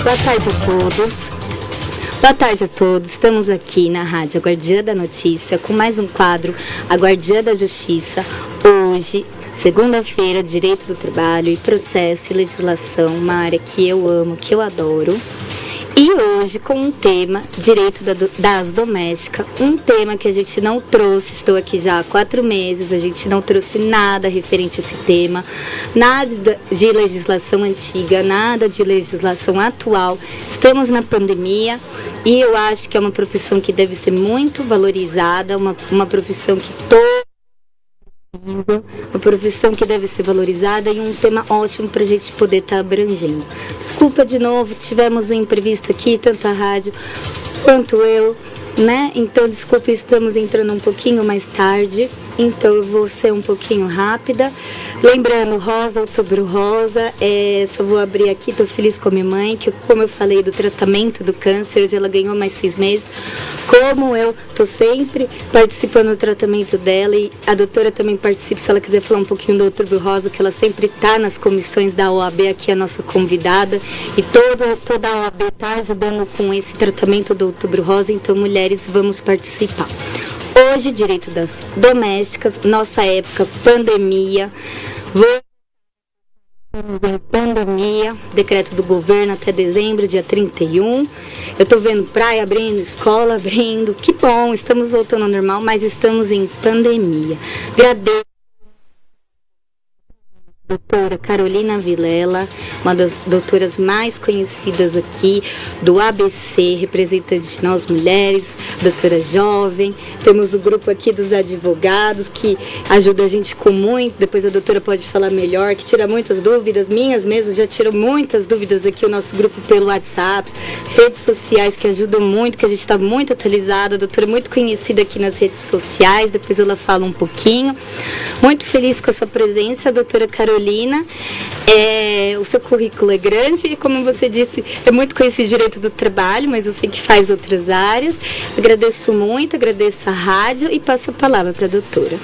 Boa tarde a todos. Boa tarde a todos. Estamos aqui na Rádio A Guardiã da Notícia com mais um quadro, A Guardiã da Justiça. Hoje, segunda-feira, Direito do Trabalho e Processo e Legislação, uma área que eu amo, que eu adoro. E hoje com um tema, Direito das Domésticas, um tema que a gente não trouxe, estou aqui já há 4 meses, a gente não trouxe nada referente a esse tema, nada de legislação antiga, nada de legislação atual. Estamos na pandemia e eu acho que é uma profissão que deve ser muito valorizada, uma profissão que uma profissão que deve ser valorizada e um tema ótimo para a gente poder estar abrangendo. Desculpa de novo, tivemos um imprevisto aqui, tanto a rádio quanto eu, né? Então, desculpa, estamos entrando um pouquinho mais tarde, então eu vou ser um pouquinho rápida. Lembrando, Rosa, Outubro Rosa, só vou abrir aqui, estou feliz com a minha mãe, que como eu falei do tratamento do câncer, hoje ela ganhou mais 6 meses. Como eu estou sempre participando do tratamento dela e a doutora também participa, se ela quiser falar um pouquinho do Outubro Rosa, que ela sempre está nas comissões da OAB, aqui é a nossa convidada, e toda a OAB está ajudando com esse tratamento do Outubro Rosa, então mulheres, vamos participar. Hoje, Direito das Domésticas, nossa época, pandemia, decreto do governo até dezembro, dia 31. Eu tô vendo praia abrindo, escola abrindo. Que bom, estamos voltando ao normal, mas estamos em pandemia. Agradeço a doutora Carolina Vilela, uma das doutoras mais conhecidas aqui do ABC, representante de nós mulheres, doutora jovem. Temos o grupo aqui dos advogados que ajuda a gente com muito, depois a doutora pode falar melhor, que tira muitas dúvidas, minhas mesmo já tiram muitas dúvidas aqui, o nosso grupo pelo WhatsApp, redes sociais que ajudam muito, que a gente está muito atualizado, a doutora é muito conhecida aqui nas redes sociais, depois ela fala um pouquinho. Muito feliz com a sua presença, doutora Carolina. O seu currículo é grande e, como você disse, é muito conhecido direito do trabalho, mas eu sei que faz outras áreas. Agradeço muito, agradeço a rádio e passo a palavra para a doutora.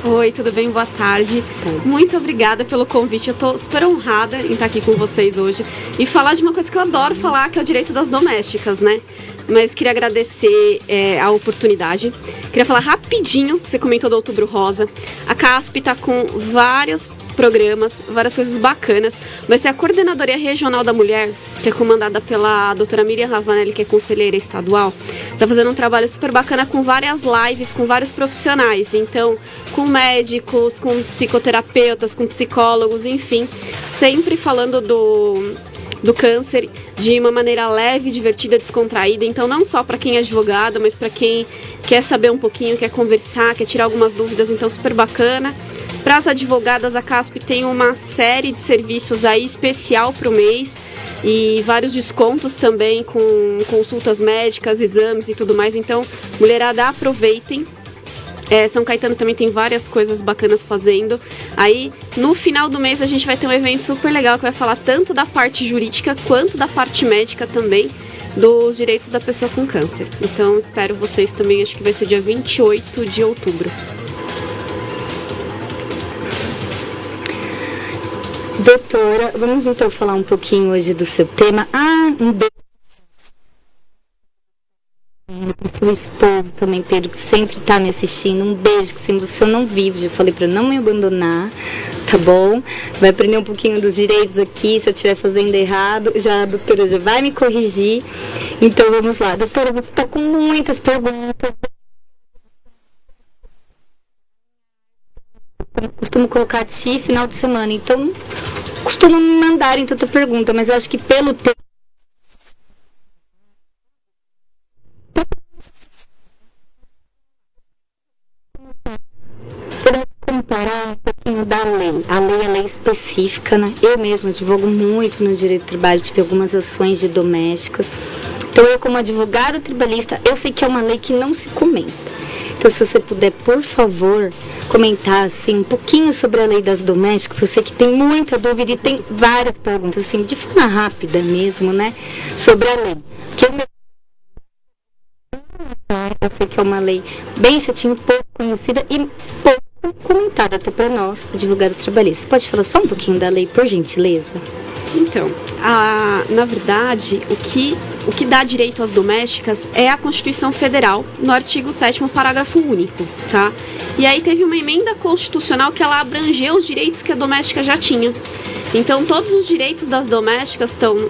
Oi, tudo bem? Boa tarde. Muito obrigada pelo convite. Eu estou super honrada em estar aqui com vocês hoje e falar de uma coisa que eu adoro falar, que é o direito das domésticas, né? Mas queria agradecer a oportunidade. Queria falar rapidinho, você comentou do Outubro Rosa. A CASP está com vários programas, várias coisas bacanas, mas tem a Coordenadoria Regional da Mulher, que é comandada pela doutora Miriam Ravanelli, que é conselheira estadual, está fazendo um trabalho super bacana com várias lives, com vários profissionais, então com médicos, com psicoterapeutas, com psicólogos, enfim, sempre falando do câncer de uma maneira leve, divertida, descontraída, então não só para quem é advogado, mas para quem quer saber um pouquinho, quer conversar, quer tirar algumas dúvidas, então super bacana. Para as advogadas, a CASP tem uma série de serviços aí especial para o mês e vários descontos também com consultas médicas, exames e tudo mais. Então, mulherada, aproveitem. São Caetano também tem várias coisas bacanas fazendo. Aí, no final do mês, a gente vai ter um evento super legal que vai falar tanto da parte jurídica quanto da parte médica também, dos direitos da pessoa com câncer. Então, espero vocês também, acho que vai ser dia 28 de outubro. Doutora, vamos então falar um pouquinho hoje do seu tema. Um beijo para o seu esposo também, Pedro, que sempre está me assistindo. Um beijo, que sem você eu não vivo. Já falei para não me abandonar, tá bom? Vai aprender um pouquinho dos direitos aqui, se eu estiver fazendo errado, a doutora já vai me corrigir. Então vamos lá. Doutora, você está com muitas perguntas. Eu costumo colocar ti final de semana, então costumo me mandarem tanta pergunta, mas eu acho que pelo tempo comparar um pouquinho da lei. A lei é lei específica, né? Eu mesma advogo muito no direito do trabalho, tive algumas ações de domésticas. Então eu, como advogada trabalhista, eu sei que é uma lei que não se comenta. Então, se você puder, por favor, comentar assim, um pouquinho sobre a lei das domésticas, eu sei que tem muita dúvida e tem várias perguntas, assim, de forma rápida mesmo, né, sobre a lei. Que eu sei que é uma lei bem chatinha, pouco conhecida e pouco comentada até para nós, advogados trabalhistas. Você pode falar só um pouquinho da lei, por gentileza? Então, na verdade, o que dá direito às domésticas é a Constituição Federal, no artigo 7º, parágrafo único, tá? E aí teve uma emenda constitucional que ela abrangeu os direitos que a doméstica já tinha. Então, todos os direitos das domésticas estão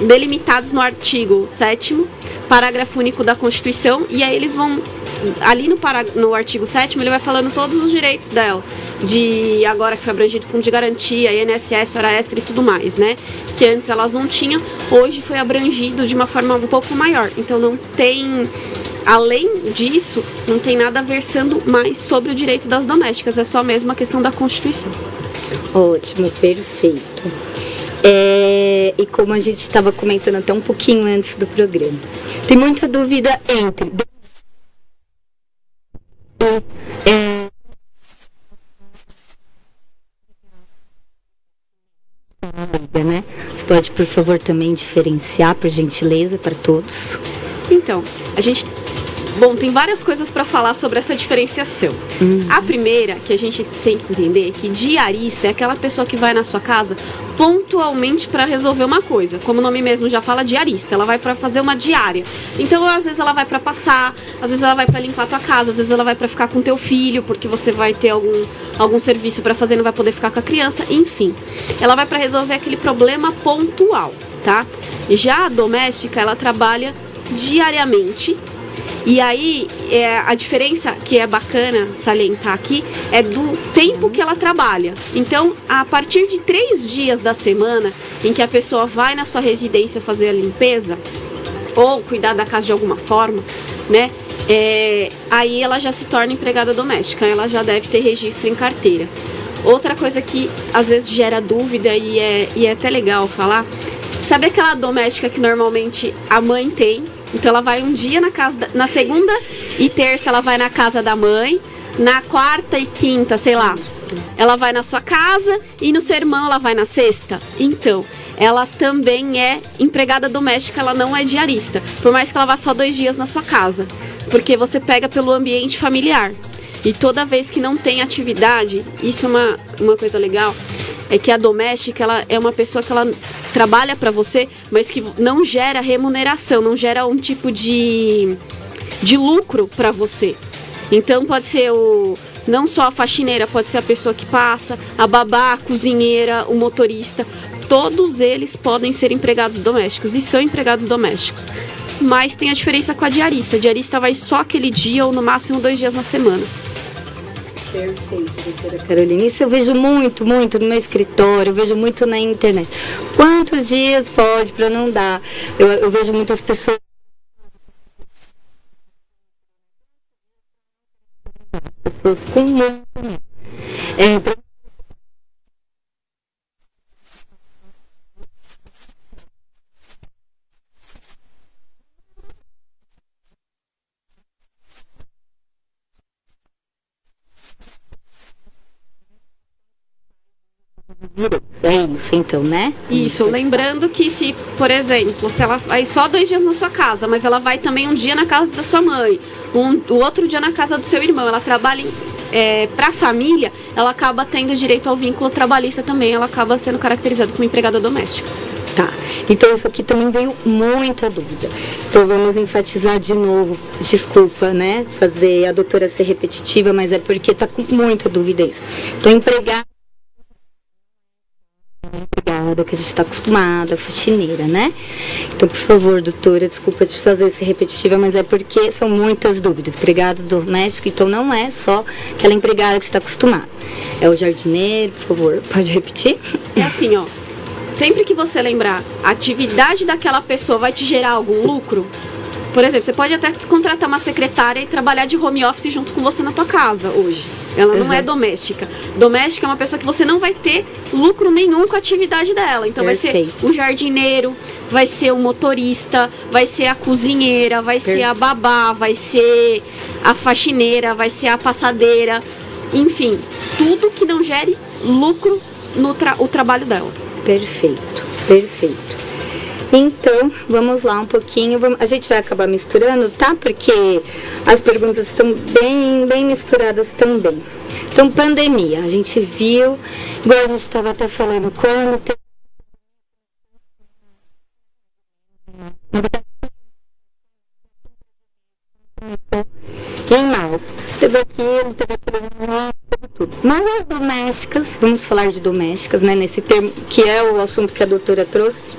delimitados no artigo 7º, parágrafo único da Constituição, e aí eles vão, ali no artigo 7º, ele vai falando todos os direitos dela, de agora que foi abrangido fundo de garantia, INSS, hora extra e tudo mais, né? Que antes elas não tinham, hoje foi abrangido de uma forma um pouco maior. Então não tem, além disso, não tem nada versando mais sobre o direito das domésticas, é só mesmo a questão da Constituição. Ótimo, perfeito. E como a gente estava comentando até um pouquinho antes do programa, tem muita dúvida entre né? Você pode, por favor, também diferenciar, por gentileza, para todos? Então, tem várias coisas para falar sobre essa diferenciação. A primeira que a gente tem que entender é que diarista é aquela pessoa que vai na sua casa pontualmente para resolver uma coisa. Como o nome mesmo já fala, diarista. Ela vai para fazer uma diária. Então, às vezes ela vai para passar, às vezes ela vai para limpar a tua casa, às vezes ela vai para ficar com teu filho, porque você vai ter algum serviço para fazer e não vai poder ficar com a criança. Enfim, ela vai para resolver aquele problema pontual, tá? Já a doméstica, ela trabalha diariamente. E aí, a diferença que é bacana salientar aqui é do tempo que ela trabalha. Então, a partir de 3 dias da semana em que a pessoa vai na sua residência fazer a limpeza ou cuidar da casa de alguma forma, né? Aí ela já se torna empregada doméstica, ela já deve ter registro em carteira. Outra coisa que às vezes gera dúvida e é até legal falar, sabe aquela doméstica que normalmente a mãe tem? Então ela vai um dia na segunda e terça ela vai na casa da mãe, na quarta e quinta, sei lá, ela vai na sua casa e no seu irmão ela vai na sexta. Então, ela também é empregada doméstica, ela não é diarista, por mais que ela vá só 2 dias na sua casa, porque você pega pelo ambiente familiar. E toda vez que não tem atividade, isso é uma coisa legal, é que a doméstica, ela é uma pessoa que ela trabalha para você, mas que não gera remuneração, não gera um tipo de lucro para você. Então pode ser não só a faxineira, pode ser a pessoa que passa, a babá, a cozinheira, o motorista. Todos eles podem ser empregados domésticos e são empregados domésticos. Mas tem a diferença com a diarista. A diarista vai só aquele dia ou no máximo 2 dias na semana. Perfeito, doutora Carolina. Isso eu vejo muito no meu escritório, eu vejo muito na internet. Quantos dias pode para não dar? Eu vejo muitas pessoas com muito. É isso, então, né? Isso, lembrando que se, por exemplo, se ela vai só 2 dias na sua casa, mas ela vai também um dia na casa da sua mãe, o outro dia na casa do seu irmão, ela trabalha para a família, ela acaba tendo direito ao vínculo trabalhista também, ela acaba sendo caracterizada como empregada doméstica. Tá, então isso aqui também veio muita dúvida. Então vamos enfatizar de novo, desculpa, né, fazer a doutora ser repetitiva, mas é porque tá com muita dúvida isso. Então empregada que a gente está acostumada, faxineira, né? Então, por favor, doutora, desculpa te fazer ser repetitiva, mas é porque são muitas dúvidas. Empregado doméstico, então não é só aquela empregada que está acostumada. É o jardineiro, por favor, pode repetir? É assim, ó. Sempre que você lembrar, a atividade daquela pessoa vai te gerar algum lucro? Por exemplo, você pode até contratar uma secretária e trabalhar de home office junto com você na tua casa hoje. Ela não é doméstica. Doméstica é uma pessoa que você não vai ter lucro nenhum com a atividade dela. Então vai ser o jardineiro, vai ser o motorista, vai ser a cozinheira, vai ser a babá, vai ser a faxineira, vai ser a passadeira. Enfim, tudo que não gere lucro no trabalho dela. Perfeito. Então, vamos lá um pouquinho. A gente vai acabar misturando, tá? Porque as perguntas estão bem misturadas também. Então, pandemia. A gente viu, igual a gente estava até falando, quando Em março, teve aquilo, teve aquilo, teve tudo. Mas as domésticas, vamos falar de domésticas, né, nesse termo, que é o assunto que a doutora trouxe,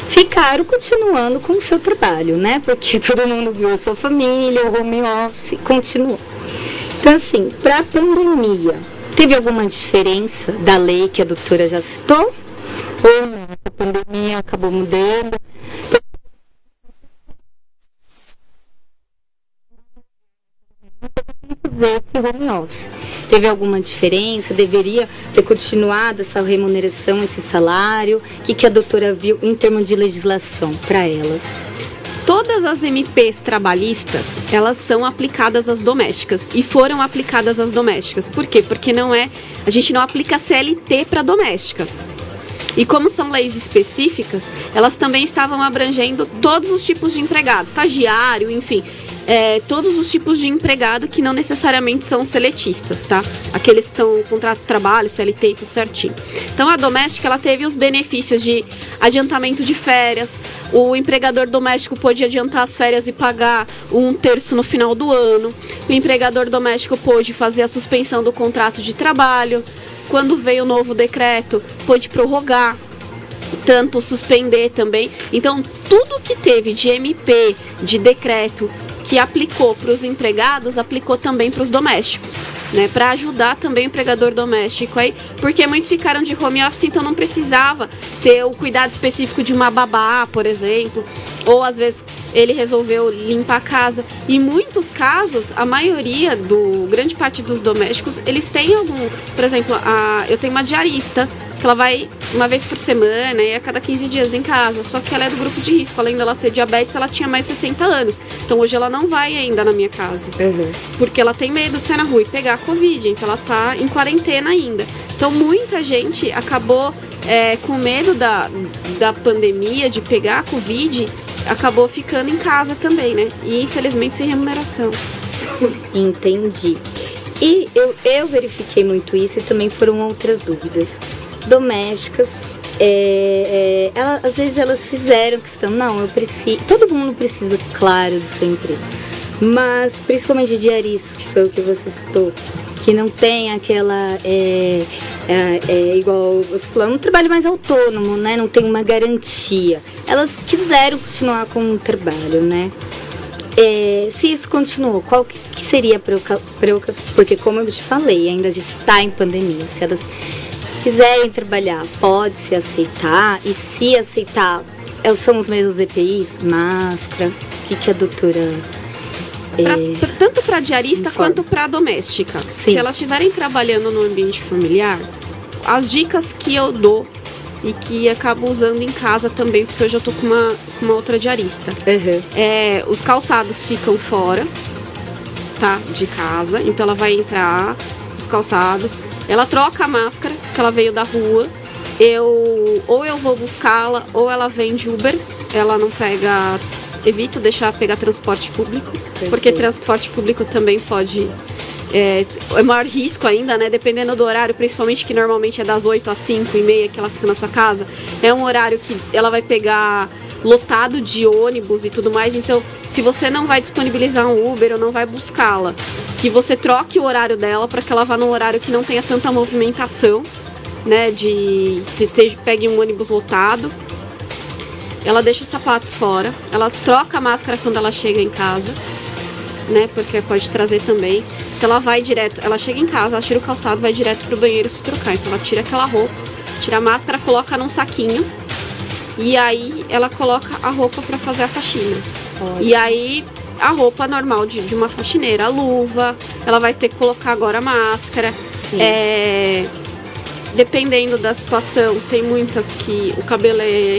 ficaram continuando com o seu trabalho, né, porque todo mundo viu a sua família, o home office, continuou. Então, assim, para a pandemia, teve alguma diferença da lei que a doutora já citou? Ou não, a pandemia acabou mudando? Esse home office. Teve alguma diferença? Deveria ter continuado essa remuneração, esse salário? O que a doutora viu em termos de legislação para elas? Todas as MPs trabalhistas, elas são aplicadas às domésticas e foram aplicadas às domésticas. Por quê? Porque a gente não aplica CLT para doméstica. E como são leis específicas, elas também estavam abrangendo todos os tipos de empregado, estagiário, enfim, todos os tipos de empregado que não necessariamente são seletistas, tá? Aqueles que estão com contrato de trabalho, CLT e tudo certinho. Então a doméstica, ela teve os benefícios de adiantamento de férias, o empregador doméstico pôde adiantar as férias e pagar 1/3 no final do ano, o empregador doméstico pôde fazer a suspensão do contrato de trabalho. Quando veio o novo decreto, pôde prorrogar, tanto suspender também. Então, tudo que teve de MP, de decreto, que aplicou para os empregados, aplicou também para os domésticos, né? Para ajudar também o empregador doméstico aí, porque muitos ficaram de home office, então não precisava ter o cuidado específico de uma babá, por exemplo, ou às vezes ele resolveu limpar a casa. Em muitos casos, a maioria, grande parte dos domésticos, eles têm algum, por exemplo, eu tenho uma diarista, que ela vai uma vez por semana e a cada 15 dias em casa, só que ela é do grupo de risco, além dela ter diabetes, ela tinha mais 60 anos, então hoje ela não vai ainda na minha casa, porque ela tem medo de sair na rua e pegar a Covid, então ela tá em quarentena ainda. Então muita gente acabou com medo da pandemia, de pegar a Covid, acabou ficando em casa também, né? E infelizmente sem remuneração. Entendi. E eu verifiquei muito isso e também foram outras dúvidas. Domésticas, às vezes elas fizeram questão, não, eu preciso, todo mundo precisa, claro, do seu emprego. Mas, principalmente diaristas, que foi o que você citou, que não tem aquela, igual você falou, um trabalho mais autônomo, né? Não tem uma garantia. Elas quiseram continuar com o trabalho, né? Se isso continuou, qual que seria a preocupação? Porque, como eu te falei, ainda a gente está em pandemia. Se elas quiserem trabalhar, pode-se aceitar? E se aceitar, são os mesmos EPIs? Máscara? O que a doutora... tanto para diarista quanto para doméstica. Sim. Se elas estiverem trabalhando no ambiente familiar, as dicas que eu dou e que acabo usando em casa também, porque hoje eu tô com uma outra diarista. Os calçados ficam fora, tá? De casa, então ela vai entrar, os calçados, ela troca a máscara, que ela veio da rua, ou eu vou buscá-la, ou ela vem de Uber, ela não pega... Evito deixar pegar transporte público, porque transporte público também pode... É maior risco ainda, né? Dependendo do horário, principalmente que normalmente é das 8 às 5h30 que ela fica na sua casa. É um horário que ela vai pegar lotado de ônibus e tudo mais. Então, se você não vai disponibilizar um Uber ou não vai buscá-la, que você troque o horário dela para que ela vá num horário que não tenha tanta movimentação, né? Pegue um ônibus lotado. Ela deixa os sapatos fora, ela troca a máscara quando ela chega em casa, né? Porque pode trazer também. Então ela vai direto, ela chega em casa, ela tira o calçado, vai direto pro banheiro se trocar. Então ela tira aquela roupa, tira a máscara, coloca num saquinho e aí ela coloca a roupa para fazer a faxina. E aí a roupa normal de uma faxineira, a luva, ela vai ter que colocar agora a máscara. Dependendo da situação, tem muitas que o cabelo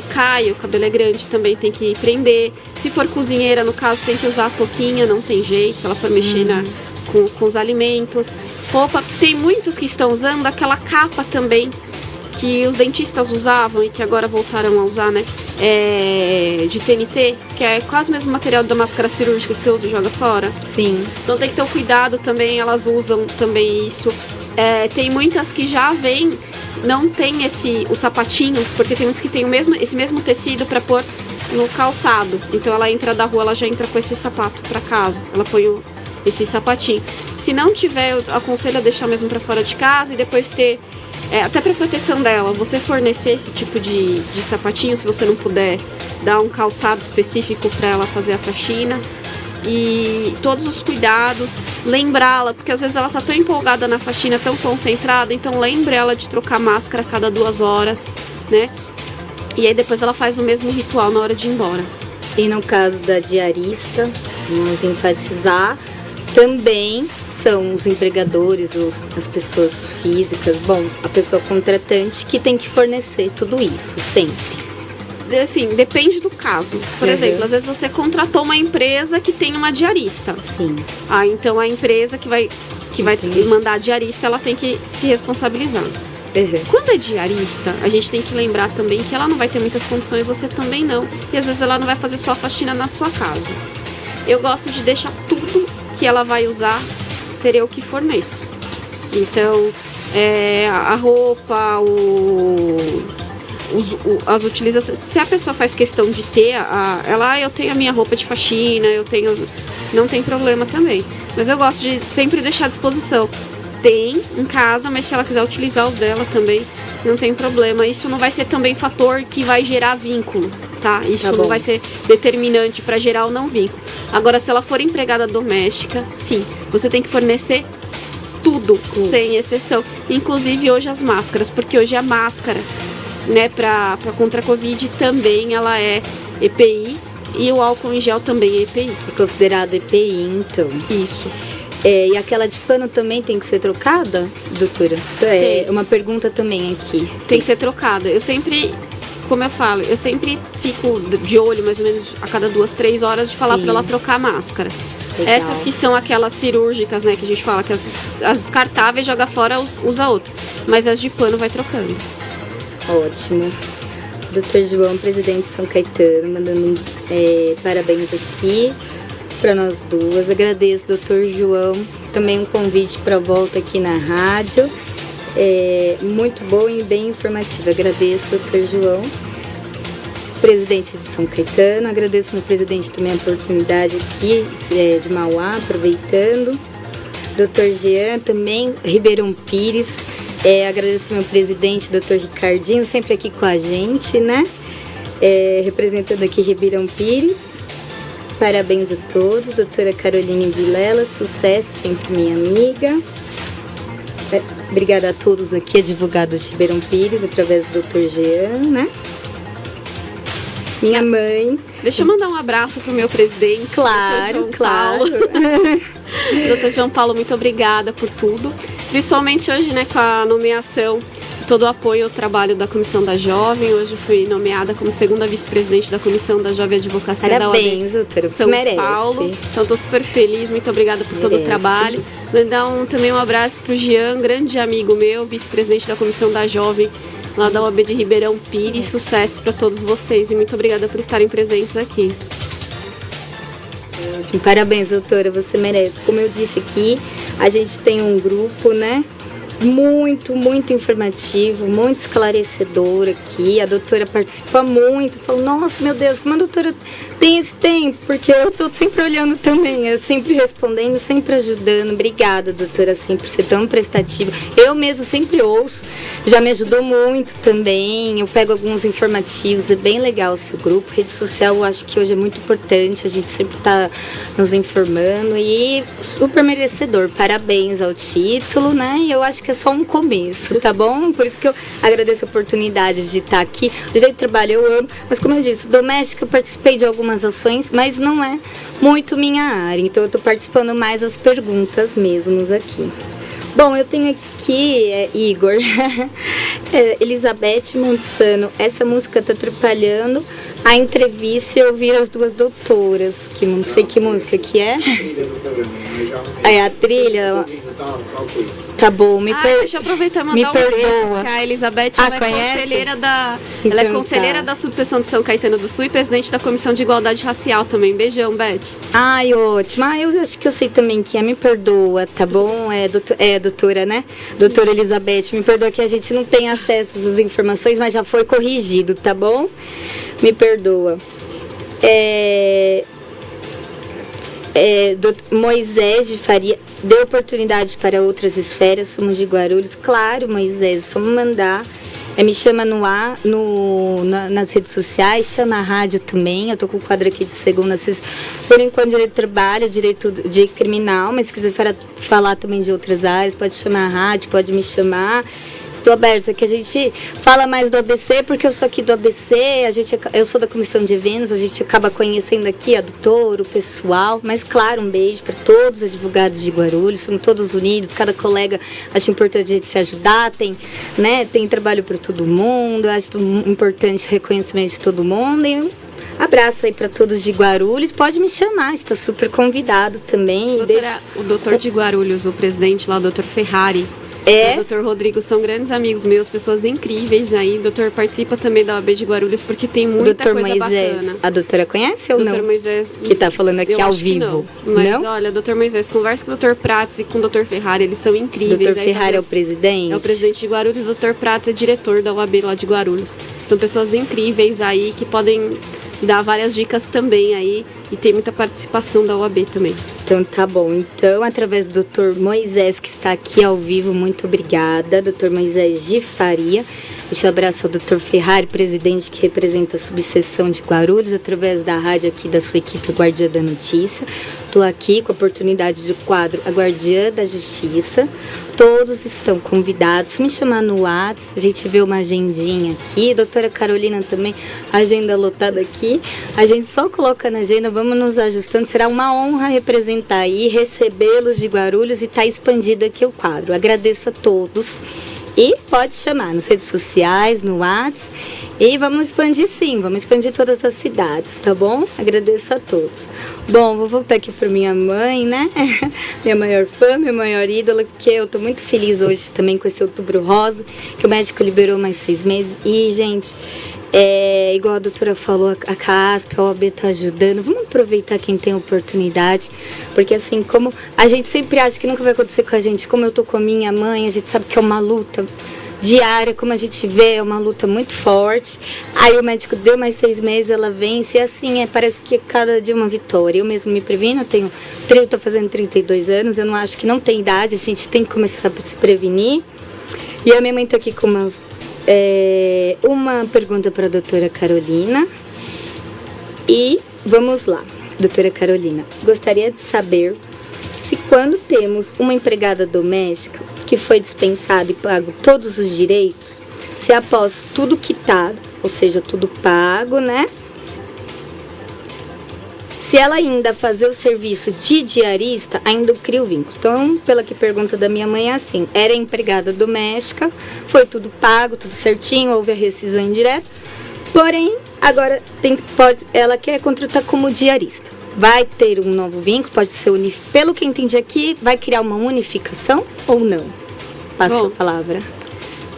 cai, o cabelo é grande, também tem que prender. Se for cozinheira, no caso, tem que usar a touquinha, não tem jeito, se ela for mexer com os alimentos. Roupa, tem muitos que estão usando aquela capa também, que os dentistas usavam e que agora voltaram a usar, né? De TNT, que é quase o mesmo material da máscara cirúrgica que você usa e joga fora. Sim. Então tem que ter o cuidado também, elas usam também isso. Tem muitas que já não tem o sapatinho, porque tem muitos que tem esse mesmo tecido para pôr no calçado. Então ela entra da rua, ela já entra com esse sapato para casa. Ela põe esse sapatinho. Se não tiver, eu aconselho a deixar mesmo para fora de casa e depois ter, até para proteção dela, você fornecer esse tipo de sapatinho, se você não puder dar um calçado específico para ela fazer a faxina. E todos os cuidados, lembrá-la, porque às vezes ela tá tão empolgada na faxina, tão concentrada, então lembre ela de trocar máscara a cada 2 horas, né? E aí depois ela faz o mesmo ritual na hora de ir embora. E no caso da diarista, vamos enfatizar, também são os empregadores, as pessoas físicas, a pessoa contratante que tem que fornecer tudo isso, sempre. Assim, depende do caso. Por exemplo, às vezes você contratou uma empresa que tem uma diarista. Sim. Então a empresa que vai mandar a diarista, ela tem que se responsabilizar. Quando é diarista, a gente tem que lembrar também que ela não vai ter muitas condições, você também não. E às vezes ela não vai fazer sua faxina na sua casa. Eu gosto de deixar tudo que ela vai usar ser eu que forneço. Então, a roupa, as utilizações. Se a pessoa faz questão de ter eu tenho a minha roupa de faxina, não tem problema também. Mas eu gosto de sempre deixar à disposição. Tem em casa, mas se ela quiser utilizar os dela também, não tem problema. Isso não vai ser também fator que vai gerar vínculo, tá? Isso não vai ser determinante para gerar ou não vínculo. Agora, se ela for empregada doméstica, sim, você tem que fornecer tudo, sem exceção. Inclusive hoje as máscaras, porque hoje a máscara, né, para contra a Covid também ela é EPI e o álcool em gel também é EPI. É considerado EPI, então. Isso. E aquela de pano também tem que ser trocada, doutora? Uma pergunta também aqui. Tem que ser trocada. Eu sempre, como eu falo, fico de olho mais ou menos a cada 2, 3 horas de falar para ela trocar a máscara. Legal. Essas que são aquelas cirúrgicas, né, que a gente fala que as descartáveis joga fora, usa outra. Mas as de pano vai trocando. Ótimo. Dr. João, presidente de São Caetano, mandando parabéns aqui para nós duas. Agradeço, Dr. João, também um convite para volta aqui na rádio. Muito bom e bem informativo. Agradeço, Dr. João, presidente de São Caetano. Agradeço meu presidente também a oportunidade aqui de Mauá, aproveitando. Dr. Jean também, Ribeirão Pires. Agradeço meu presidente, Dr. Ricardinho, sempre aqui com a gente, né? Representando aqui Ribeirão Pires. Parabéns a todos. Doutora Caroline Vilela, sucesso, sempre minha amiga. Obrigada a todos aqui, advogados de Ribeirão Pires, através do Dr. Jean, né? Minha mãe. Deixa eu mandar um abraço pro meu presidente. Claro, claro. Dr. João Paulo, muito obrigada por tudo. Principalmente hoje, né, com a nomeação, todo o apoio ao trabalho da Comissão da Jovem. Hoje fui nomeada como segunda vice-presidente da Comissão da Jovem Advocacia Parabéns, da UAB São Paulo. Então estou super feliz, muito obrigada por todo o trabalho. Mandar também um abraço para o Jean, grande amigo meu, vice-presidente da Comissão da Jovem lá da UAB de Ribeirão Pires. Sucesso para todos vocês e muito obrigada por estarem presentes aqui. Parabéns, doutora, você merece. Como eu disse aqui, a gente tem um grupo, né? Muito informativo, muito esclarecedor aqui. A doutora participa muito, fala, nossa, meu Deus, como a doutora tem esse tempo? Porque eu tô sempre olhando também, eu sempre respondendo, sempre ajudando. Obrigada, doutora, assim, por ser tão prestativa. Eu mesmo sempre ouço, já me ajudou muito também. Eu pego alguns informativos, é bem legal o seu grupo. Rede social, eu acho que hoje é muito importante, a gente sempre tá nos informando e super merecedor. Parabéns ao título, né? E eu acho que é só um começo, tá bom? Por isso que eu agradeço a oportunidade de estar aqui. Do jeito de trabalho eu amo, mas como eu disse, doméstica eu participei de algumas ações, mas não é muito minha área, então eu tô participando mais das perguntas mesmo aqui. Bom, eu tenho aqui, Igor, Elizabeth Montsano, essa música tá atrapalhando a entrevista e eu vi as duas doutoras, que não sei que música que é. A trilha. Tá bom, deixa eu aproveitar e mandar um beijo, que a Elizabeth ela é conselheira da subseção de São Caetano do Sul e presidente da Comissão de Igualdade Racial também. Beijão, Beth. Ai, ótimo. Eu acho que eu sei também que me perdoa, tá bom? Doutora, né? Doutora Elizabeth, me perdoa que a gente não tem acesso às informações, mas já foi corrigido, tá bom? Me perdoa. Moisés de Faria deu oportunidade para outras esferas, somos de Guarulhos. Claro, Moisés, só me mandar. Me chama nas redes sociais, chama a rádio também. Eu tô com o quadro aqui de segunda, por enquanto direito de trabalho, direito de criminal, mas se quiser falar também de outras áreas, pode chamar a rádio, pode me chamar. Estou aberta, que a gente fala mais do ABC, porque eu sou aqui do ABC, eu sou da comissão de eventos, a gente acaba conhecendo aqui a doutora, o pessoal, mas claro, um beijo para todos os advogados de Guarulhos, somos todos unidos, cada colega, acho importante a gente se ajudar, tem trabalho para todo mundo, acho importante o reconhecimento de todo mundo, e abraço aí para todos de Guarulhos, pode me chamar, está super convidado também. Doutora, o doutor de Guarulhos, o presidente lá, o doutor Ferrari, o Dr. Rodrigo são grandes amigos meus, pessoas incríveis aí. O doutor participa também da OAB de Guarulhos porque tem muita coisa Moisés, bacana. A doutora conhece ou não? Doutor Moisés, que está falando aqui ao vivo. Mas não? Olha, doutor Moisés, conversa com o doutor Prates e com o doutor Ferrari, eles são incríveis. Doutor Ferrari é o presidente? É o presidente de Guarulhos, o doutor Prates é diretor da OAB lá de Guarulhos. São pessoas incríveis aí que podem dar várias dicas também aí e tem muita participação da OAB também. Então tá bom, então através do Dr. Moisés que está aqui ao vivo, muito obrigada, Dr. Moisés de Faria. Deixa eu abraçar o Dr. Ferrari, presidente que representa a subseção de Guarulhos, através da rádio aqui da sua equipe Guardiã da Notícia. Estou aqui com a oportunidade do quadro A Guardiã da Justiça. Todos estão convidados, me chamar no WhatsApp, a gente vê uma agendinha aqui, doutora Carolina também, agenda lotada aqui, a gente só coloca na agenda, vamos nos ajustando, será uma honra representar aí, recebê-los de Guarulhos e tá expandido aqui o quadro. Agradeço a todos e pode chamar nas redes sociais, no WhatsApp, e vamos expandir sim, vamos expandir todas as cidades, tá bom? Agradeço a todos. Bom, vou voltar aqui para minha mãe, né? Minha maior fã, minha maior ídola, porque eu tô muito feliz hoje também com esse Outubro Rosa, que o médico liberou mais 6 meses. E, gente, igual a doutora falou, a CASP, a OAB tá ajudando. Vamos aproveitar quem tem oportunidade, porque assim, como a gente sempre acha que nunca vai acontecer com a gente, como eu tô com a minha mãe, a gente sabe que é uma luta diária, como a gente vê, é uma luta muito forte. Aí o médico deu mais 6 meses, ela vence, e assim, parece que cada dia uma vitória. Eu mesmo me previno, eu tô fazendo 32 anos, eu não acho que não tem idade, a gente tem que começar a se prevenir. E a minha mãe tá aqui com uma pergunta para a doutora Carolina. E vamos lá, doutora Carolina, gostaria de saber se quando temos uma empregada doméstica que foi dispensada e pago todos os direitos, se após tudo quitado, ou seja, tudo pago, né? Se ela ainda fazer o serviço de diarista, ainda cria o vínculo. Então, pela que pergunta da minha mãe é assim, era empregada doméstica, foi tudo pago, tudo certinho, houve a rescisão indireta, porém, agora ela quer contratar como diarista. Vai ter um novo vínculo, pode ser pelo que entendi aqui, vai criar uma unificação ou não? Passo a palavra.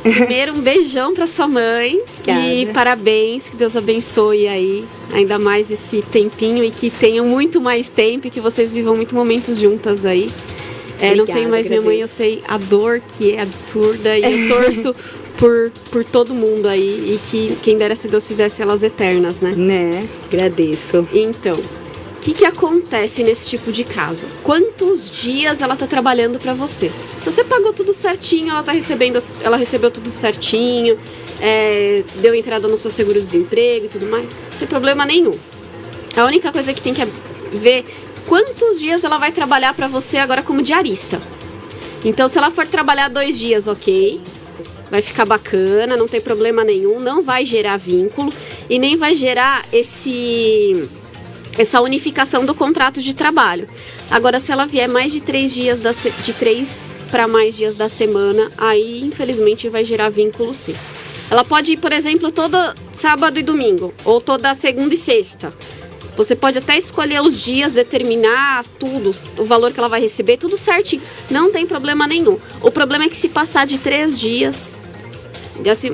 Primeiro, um beijão para sua mãe. Obrigada. E parabéns, que Deus abençoe aí, ainda mais esse tempinho e que tenham muito mais tempo e que vocês vivam muitos momentos juntas aí. Não tenho mais minha mãe, eu sei a dor que é absurda e eu torço por todo mundo aí e que quem dera se Deus fizesse elas eternas, né? Né, agradeço. Então, o que acontece nesse tipo de caso? Quantos dias ela tá trabalhando para você? Se você pagou tudo certinho, ela recebeu tudo certinho, deu entrada no seu seguro-desemprego e tudo mais, não tem problema nenhum. A única coisa que tem que ver quantos dias ela vai trabalhar para você agora como diarista. Então, se ela for trabalhar 2 dias, ok, vai ficar bacana, não tem problema nenhum, não vai gerar vínculo e nem vai gerar essa unificação do contrato de trabalho. Agora, se ela vier mais de 3 dias, de 3 para mais dias da semana, aí, infelizmente, vai gerar vínculo, sim. Ela pode ir, por exemplo, todo sábado e domingo, ou toda segunda e sexta. Você pode até escolher os dias, determinar tudo, o valor que ela vai receber, tudo certinho. Não tem problema nenhum. O problema é que se passar de 3 dias,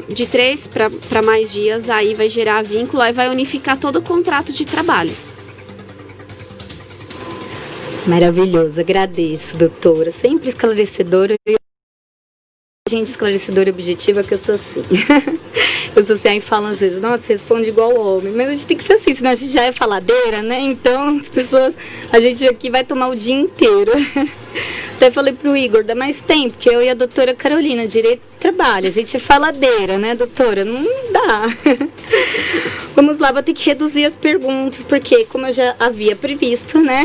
de 3 para mais dias, aí vai gerar vínculo, aí vai unificar todo o contrato de trabalho. Maravilhoso, agradeço, doutora. Sempre esclarecedora. Gente esclarecedora e objetiva, que eu sou assim. Eu sou assim, aí falam às vezes, nossa, você responde igual homem. Mas a gente tem que ser assim, senão a gente já é faladeira, né? Então, as pessoas, a gente aqui vai tomar o dia inteiro. Até falei pro Igor, dá mais tempo, porque eu e a doutora Carolina, direito do trabalho, a gente é faladeira, né, doutora? Não dá. Vamos lá, vou ter que reduzir as perguntas, porque como eu já havia previsto, né,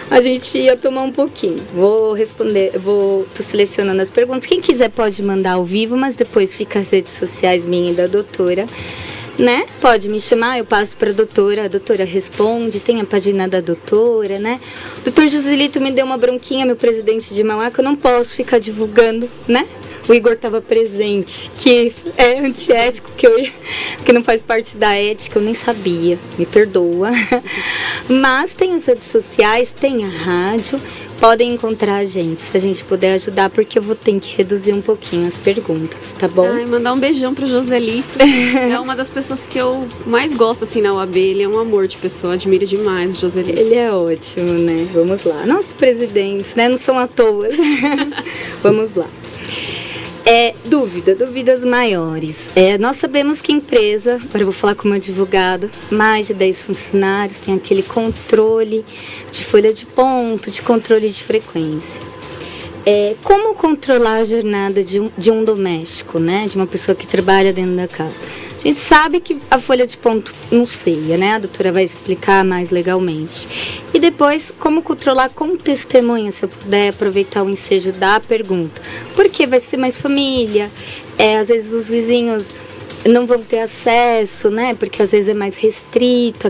a gente ia tomar um pouquinho. Vou responder, tô selecionando as perguntas. Quem quiser pode mandar ao vivo, mas depois fica as redes sociais minha e da doutora, né? Pode me chamar, eu passo para a doutora responde, tem a página da doutora, né? O doutor Joselito me deu uma bronquinha, meu presidente de Mauá, que eu não posso ficar divulgando, né? O Igor estava presente, que é antiético, que não faz parte da ética, eu nem sabia, me perdoa. Mas tem as redes sociais, tem a rádio, podem encontrar a gente, se a gente puder ajudar, porque eu vou ter que reduzir um pouquinho as perguntas, tá bom? Ai, mandar um beijão pro Joselito, é uma das pessoas que eu mais gosto, assim, na UAB, ele é um amor de pessoa, admiro demais o Joselito. Ele é ótimo, né? Vamos lá. Nossos presidentes, né, não são à toa. Vamos lá. Dúvidas maiores. Nós sabemos que a empresa, agora eu vou falar como advogado, mais de 10 funcionários, tem aquele controle de folha de ponto, de controle de frequência. Como controlar a jornada de um doméstico, né? De uma pessoa que trabalha dentro da casa? A gente sabe que a folha de ponto não ceia, né? A doutora vai explicar mais legalmente. E depois, como controlar com testemunha, se eu puder aproveitar o ensejo da pergunta. Porque vai ser mais família, às vezes os vizinhos não vão ter acesso, né? Porque às vezes é mais restrito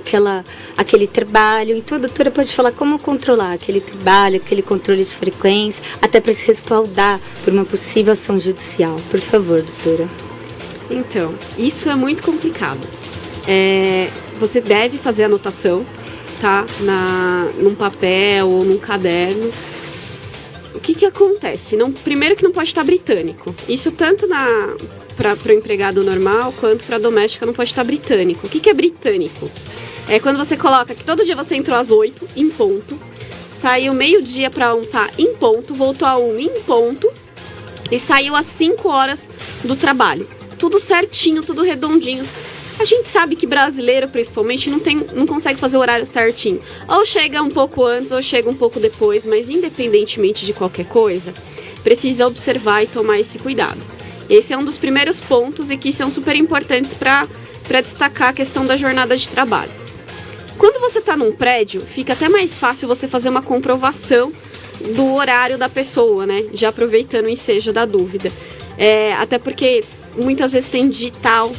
aquele trabalho. Então a doutora pode falar como controlar aquele trabalho, aquele controle de frequência, até para se respaldar por uma possível ação judicial. Por favor, doutora. Então, isso é muito complicado. Você deve fazer anotação, tá? Num papel ou num caderno. O que acontece? Primeiro que não pode estar britânico. Isso tanto para o empregado normal quanto para a doméstica não pode estar britânico. O que é britânico? É quando você coloca que todo dia você entrou às 8 em ponto, saiu meio-dia para almoçar em ponto, voltou a 1 em ponto e saiu às 5 horas do trabalho. Tudo certinho, tudo redondinho. A gente sabe que brasileiro, principalmente, não consegue fazer o horário certinho. Ou chega um pouco antes, ou chega um pouco depois, mas independentemente de qualquer coisa, precisa observar e tomar esse cuidado. Esse é um dos primeiros pontos e que são super importantes para destacar a questão da jornada de trabalho. Quando você está num prédio, fica até mais fácil você fazer uma comprovação do horário da pessoa, né? Já aproveitando o ensejo da dúvida. Até porque muitas vezes tem digital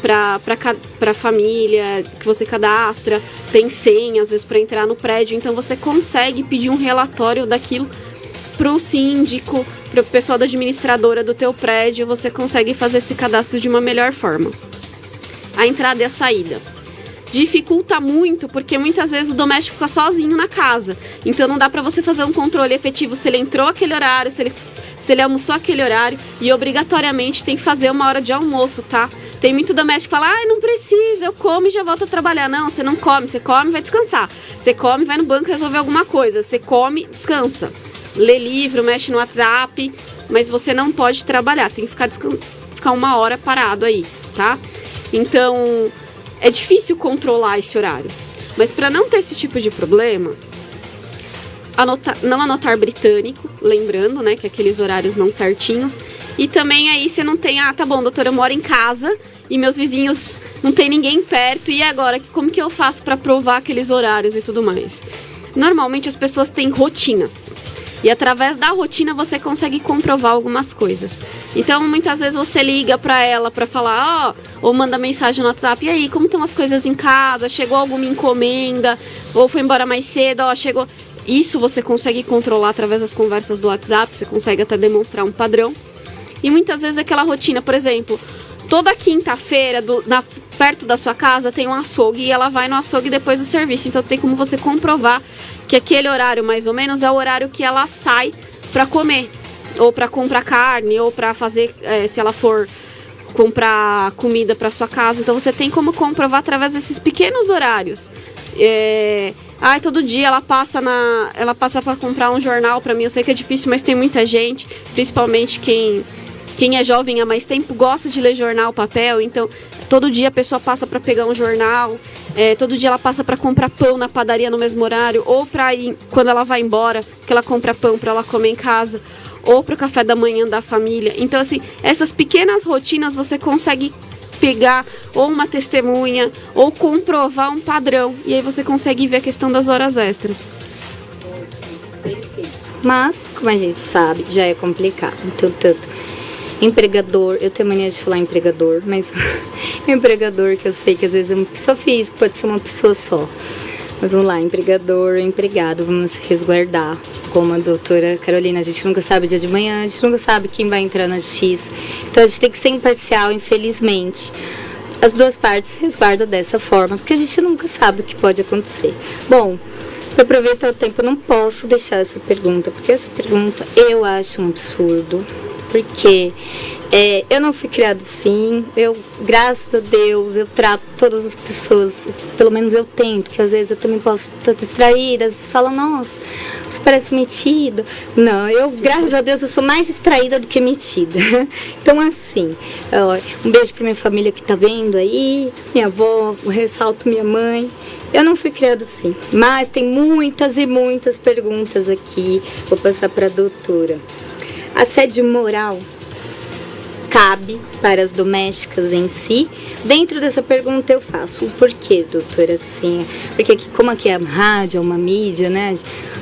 para família que você cadastra, tem senha às vezes para entrar no prédio, então você consegue pedir um relatório daquilo pro síndico, pro pessoal da administradora do teu prédio, você consegue fazer esse cadastro de uma melhor forma. A entrada e a saída. Dificulta muito, porque muitas vezes o doméstico fica sozinho na casa. Então não dá para você fazer um controle efetivo se ele entrou aquele horário, se ele almoçou aquele horário. E obrigatoriamente tem que fazer uma hora de almoço, tá? Tem muito doméstico que fala, não precisa, eu como e já volto a trabalhar. Não, você não come, você come e vai descansar. Você come e vai no banco resolver alguma coisa. Você come, descansa. Lê livro, mexe no WhatsApp, mas você não pode trabalhar. Tem que ficar uma hora parado aí, tá? Então é difícil controlar esse horário. Mas para não ter esse tipo de problema, não anotar britânico, lembrando, né, que aqueles horários não certinhos. E também aí você não tem, tá bom, doutora, eu moro em casa e meus vizinhos não tem ninguém perto, e agora, como que eu faço para provar aqueles horários e tudo mais? Normalmente as pessoas têm rotinas. E através da rotina você consegue comprovar algumas coisas. Então, muitas vezes você liga para ela para falar, ou manda mensagem no WhatsApp, e aí, como estão as coisas em casa? Chegou alguma encomenda? Ou foi embora mais cedo? Chegou... Isso você consegue controlar através das conversas do WhatsApp, você consegue até demonstrar um padrão. E muitas vezes aquela rotina, por exemplo, toda quinta-feira, perto da sua casa, tem um açougue e ela vai no açougue depois do serviço. Então tem como você comprovar que aquele horário, mais ou menos, é o horário que ela sai para comer. Ou para comprar carne, ou para fazer, se ela for comprar comida para sua casa. Então você tem como comprovar através desses pequenos horários. Todo dia ela passa para comprar um jornal para mim. Eu sei que é difícil, mas tem muita gente, principalmente quem quem é jovem há mais tempo gosta de ler jornal, papel, então todo dia a pessoa passa para pegar um jornal, todo dia ela passa para comprar pão na padaria no mesmo horário, ou para ir, quando ela vai embora, que ela compra pão para ela comer em casa, ou para o café da manhã da família. Então, assim, essas pequenas rotinas você consegue pegar ou uma testemunha ou comprovar um padrão, e aí você consegue ver a questão das horas extras. Mas, como a gente sabe, já é complicado. Então, tanto empregador, eu tenho mania de falar empregador, mas empregador, que eu sei que às vezes é uma pessoa física, pode ser uma pessoa só. Mas vamos lá, empregador, empregado, vamos se resguardar. Como a doutora Carolina, a gente nunca sabe o dia de manhã, a gente nunca sabe quem vai entrar na justiça. Então a gente tem que ser imparcial, infelizmente. As duas partes se resguardam dessa forma, porque a gente nunca sabe o que pode acontecer. Bom, para aproveitar o tempo, eu não posso deixar essa pergunta, porque essa pergunta eu acho um absurdo. Porque eu não fui criada assim, graças a Deus, eu trato todas as pessoas, pelo menos eu tento, que às vezes eu também posso estar distraída, às vezes falam, nossa, você parece metida. Não, graças a Deus, eu sou mais distraída do que metida. Então, assim, um beijo pra minha família que tá vendo aí, minha avó, ressalto minha mãe. Eu não fui criada assim, mas tem muitas e muitas perguntas aqui, vou passar pra doutora. Assédio moral cabe para as domésticas em si? Dentro dessa pergunta eu faço o porquê, doutora, assim, porque como aqui é uma rádio, é uma mídia, né,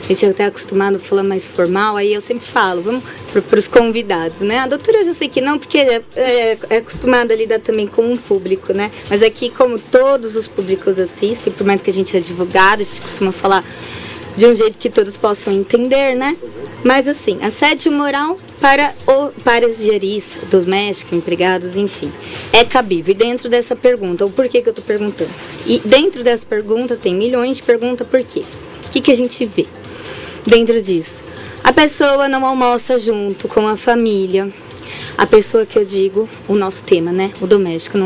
a gente é até acostumado a falar mais formal, aí eu sempre falo, vamos para os convidados, né, a doutora eu já sei que não, porque é acostumada a lidar também com um público, né, mas aqui como todos os públicos assistem, por mais que a gente é advogado, a gente costuma falar de um jeito que todos possam entender, né? Mas assim, assédio moral para as diaristas, domésticos, empregados, enfim, é cabível. E dentro dessa pergunta, o porquê que eu tô perguntando? E dentro dessa pergunta tem milhões de perguntas por quê? O que a gente vê dentro disso? A pessoa não almoça junto com a família. A pessoa que eu digo, o nosso tema, né? O doméstico,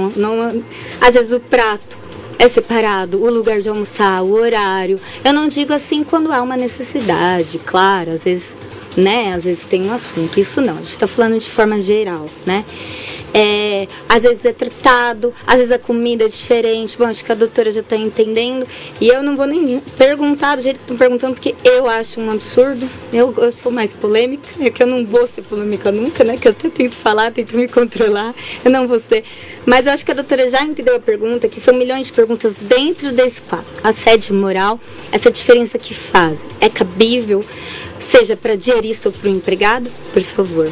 às vezes o prato é separado, o lugar de almoçar, o horário. Eu não digo assim quando há uma necessidade, claro, às vezes, né, às vezes tem um assunto, isso não, a gente está falando de forma geral, né. Às vezes é tratado, às vezes a comida é diferente. Bom, acho que a doutora já está entendendo. E eu não vou nem perguntar do jeito que estão perguntando, porque eu acho um absurdo. Eu sou mais polêmica, é que eu não vou ser polêmica nunca, né? Que eu até tento falar, tento me controlar. Eu não vou ser. Mas eu acho que a doutora já entendeu a pergunta, que são milhões de perguntas dentro desse quadro. Assédio moral, essa diferença que faz, é cabível, seja para diarista ou para o empregado? Por favor.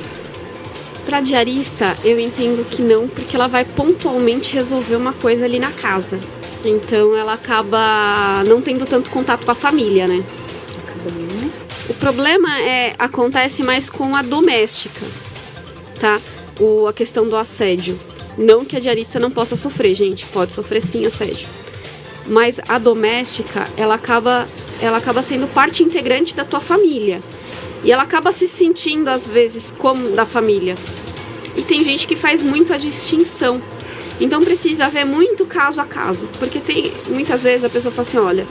Para diarista, eu entendo que não, porque ela vai pontualmente resolver uma coisa ali na casa. Então ela acaba não tendo tanto contato com a família, né? O problema acontece mais com a doméstica, tá? A questão do assédio. Não que a diarista não possa sofrer, gente, pode sofrer sim assédio. Mas a doméstica, ela acaba sendo parte integrante da tua família. E ela acaba se sentindo, às vezes, como da família. E tem gente que faz muito a distinção. Então precisa ver muito caso a caso. Porque muitas vezes a pessoa fala assim, olha,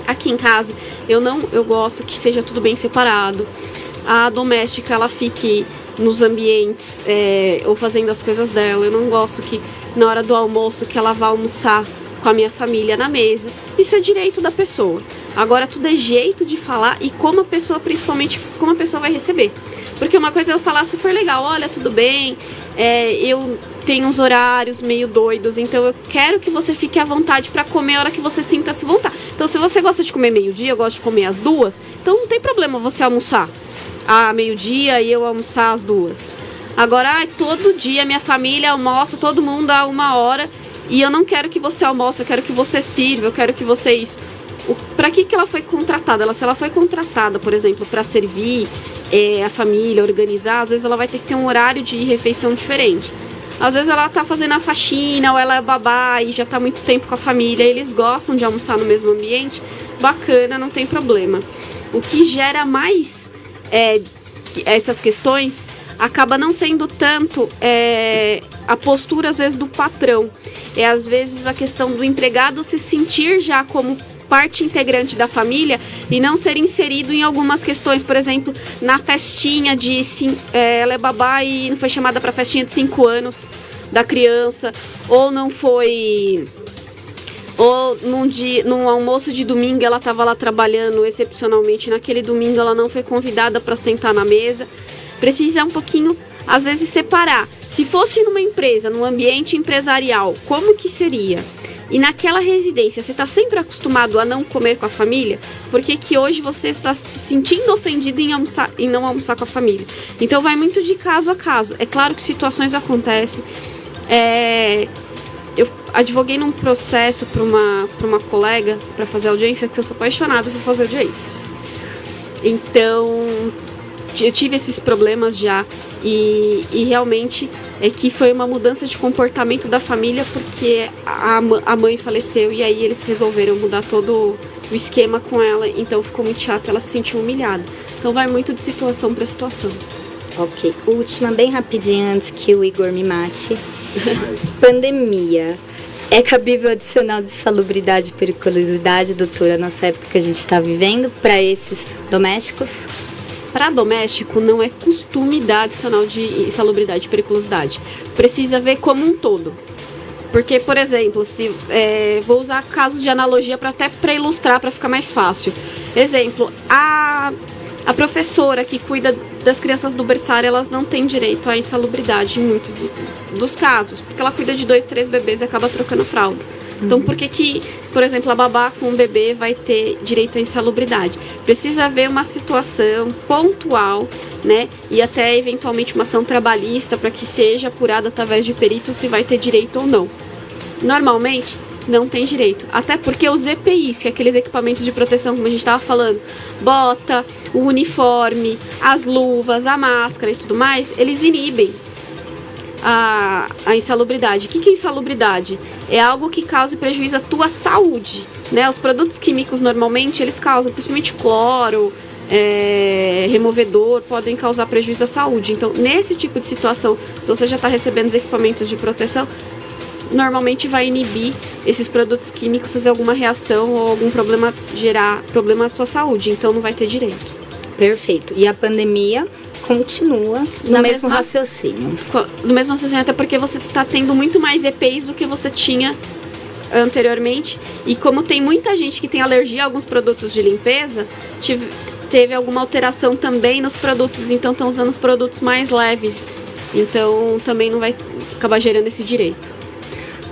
aqui em casa eu gosto que seja tudo bem separado. A doméstica, ela fique nos ambientes ou fazendo as coisas dela. Eu não gosto que na hora do almoço que ela vá almoçar com a minha família na mesa. Isso é direito da pessoa. Agora tudo é jeito de falar e como a pessoa, principalmente, como a pessoa vai receber. Porque uma coisa é eu falar super legal, olha, tudo bem, eu tenho uns horários meio doidos, então eu quero que você fique à vontade para comer a hora que você sinta-se vontade. Então se você gosta de comer meio-dia, eu gosto de comer às 2, então não tem problema você almoçar a meio-dia e eu almoçar às 2. Agora, todo dia minha família almoça, todo mundo a 1h, e eu não quero que você almoce, eu quero que você sirva, eu quero que você isso. Para que ela foi contratada? Se ela foi contratada, por exemplo, para servir a família, organizar, às vezes ela vai ter que ter um horário de refeição diferente. Às vezes ela tá fazendo a faxina ou ela é babá e já tá muito tempo com a família, eles gostam de almoçar no mesmo ambiente, bacana, não tem problema. O que gera mais essas questões acaba não sendo tanto a postura, às vezes, do patrão. Às vezes, a questão do empregado se sentir já como parte integrante da família e não ser inserido em algumas questões, por exemplo, na festinha ela é babá e não foi chamada para a festinha de 5 anos da criança, ou não foi... Ou num almoço de domingo ela estava lá trabalhando excepcionalmente, naquele domingo ela não foi convidada para sentar na mesa. Precisa um pouquinho, às vezes, separar. Se fosse numa empresa, num ambiente empresarial, como que seria? E naquela residência, você está sempre acostumado a não comer com a família? Por que hoje você está se sentindo ofendido em não almoçar com a família? Então vai muito de caso a caso. É claro que situações acontecem. Eu advoguei num processo para uma colega para fazer audiência, que eu sou apaixonada por fazer audiência. Então, eu tive esses problemas já e realmente é que foi uma mudança de comportamento da família, porque a mãe faleceu e aí eles resolveram mudar todo o esquema com ela, então ficou muito chato, ela se sentiu humilhada. Então vai muito de situação para situação. Ok, última, bem rapidinho antes que o Igor me mate. Pandemia. É cabível adicional de salubridade e periculosidade, doutora, nessa época que a gente está vivendo, para esses domésticos? Para doméstico, não é costume dar adicional de insalubridade e periculosidade. Precisa ver como um todo. Porque, por exemplo, vou usar casos de analogia até para ilustrar, para ficar mais fácil. Exemplo, a professora que cuida das crianças do berçário, elas não têm direito à insalubridade em muitos dos casos, porque ela cuida de 2, 3 bebês e acaba trocando fralda. Então, por que, por exemplo, a babá com um bebê vai ter direito à insalubridade? Precisa haver uma situação pontual, né? E até, eventualmente, uma ação trabalhista para que seja apurada através de perito se vai ter direito ou não. Normalmente, não tem direito. Até porque os EPIs, que é aqueles equipamentos de proteção, como a gente estava falando, bota, o uniforme, as luvas, a máscara e tudo mais, eles inibem a insalubridade. O que é insalubridade? É algo que cause prejuízo à tua saúde, né? Os produtos químicos normalmente eles causam, principalmente cloro, removedor, podem causar prejuízo à saúde. Então, nesse tipo de situação, se você já está recebendo os equipamentos de proteção, normalmente vai inibir esses produtos químicos, fazer alguma reação ou algum problema, gerar problema à sua saúde. Então, não vai ter direito. Perfeito. E a pandemia continua no mesmo raciocínio. No mesmo raciocínio, até porque você está tendo muito mais EPIs do que você tinha anteriormente. E como tem muita gente que tem alergia a alguns produtos de limpeza, teve alguma alteração também nos produtos. Então, estão usando produtos mais leves. Então, também não vai acabar gerando esse direito.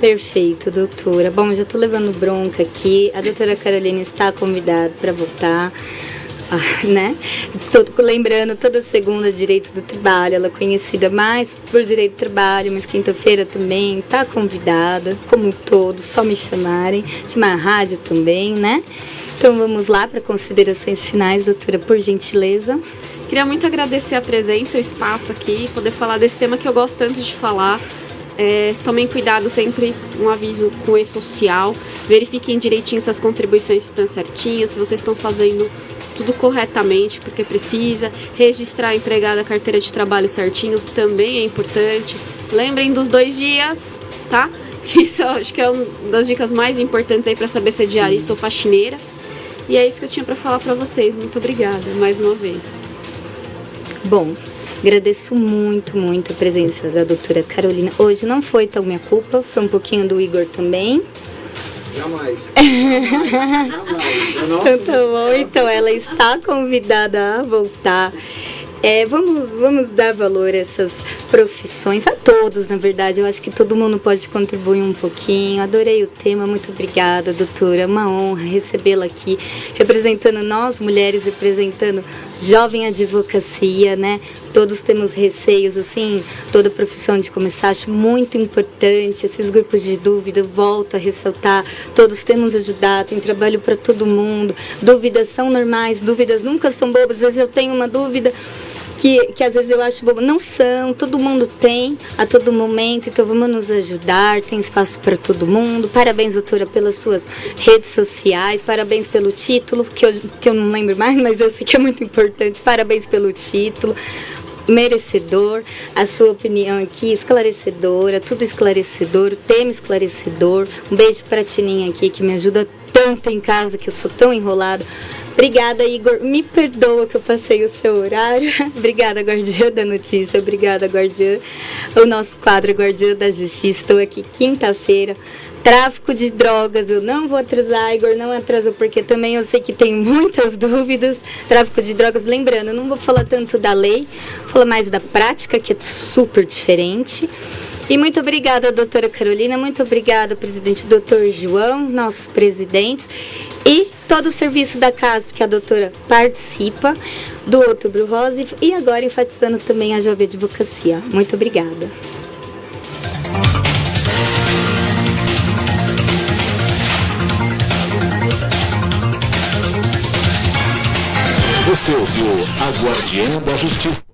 Perfeito, doutora. Bom, já estou levando bronca aqui. A doutora Carolina está convidada para voltar. Né? Estou lembrando, toda segunda, Direito do Trabalho, ela é conhecida mais por Direito do Trabalho, mas quinta-feira também está convidada, como todos, só me chamarem, chamar a rádio também, né? Então vamos lá para considerações finais, doutora, por gentileza. Queria muito agradecer a presença, o espaço aqui, poder falar desse tema que eu gosto tanto de falar. Tomem cuidado, sempre um aviso com o e-social, verifiquem direitinho se as contribuições estão certinhas, se vocês estão fazendo tudo corretamente, porque precisa registrar a empregada, a carteira de trabalho certinho, também é importante. Lembrem dos 2 dias, tá? Isso eu acho que é uma das dicas mais importantes aí para saber se é diarista ou faxineira. E é isso que eu tinha para falar para vocês. Muito obrigada mais uma vez. Bom, agradeço muito, muito a presença da doutora Carolina. Hoje não foi tão minha culpa, foi um pouquinho do Igor também. Jamais. Então tá bom, então ela está convidada a voltar. Vamos dar valor a essas profissões, a todos, na verdade. Eu acho que todo mundo pode contribuir um pouquinho. Adorei o tema, muito obrigada, doutora. Uma honra recebê-la aqui, representando nós, mulheres, representando jovem advocacia, né? Todos temos receios, assim, toda profissão de começar, acho muito importante. Esses grupos de dúvida, volto a ressaltar, todos temos ajudado, tem trabalho para todo mundo. Dúvidas são normais, dúvidas nunca são bobas. Às vezes eu tenho uma dúvida que às vezes eu acho bobo, não são, todo mundo tem, a todo momento, então vamos nos ajudar, tem espaço para todo mundo. Parabéns, doutora, pelas suas redes sociais, parabéns pelo título, que eu não lembro mais, mas eu sei que é muito importante, parabéns pelo título, merecedor, a sua opinião aqui, esclarecedora, tudo esclarecedor, tema esclarecedor. Um beijo para a Tininha aqui, que me ajuda tanto em casa, que eu sou tão enrolada. Obrigada, Igor. Me perdoa que eu passei o seu horário. Obrigada, Guardiã da Notícia. Obrigada, Guardiã. O nosso quadro Guardiã da Justiça. Estou aqui quinta-feira. Tráfico de drogas, eu não vou atrasar, Igor não atrasou, porque também eu sei que tem muitas dúvidas. Tráfico de drogas, lembrando, eu não vou falar tanto da lei, vou falar mais da prática, que é super diferente. E muito obrigada, doutora Carolina, muito obrigada, presidente doutor João, nossos presidentes, e todo o serviço da casa, porque a doutora participa do Outubro Rosa e agora enfatizando também a Jovem Advocacia. Muito obrigada. Você ouviu a Guardiã da Justiça.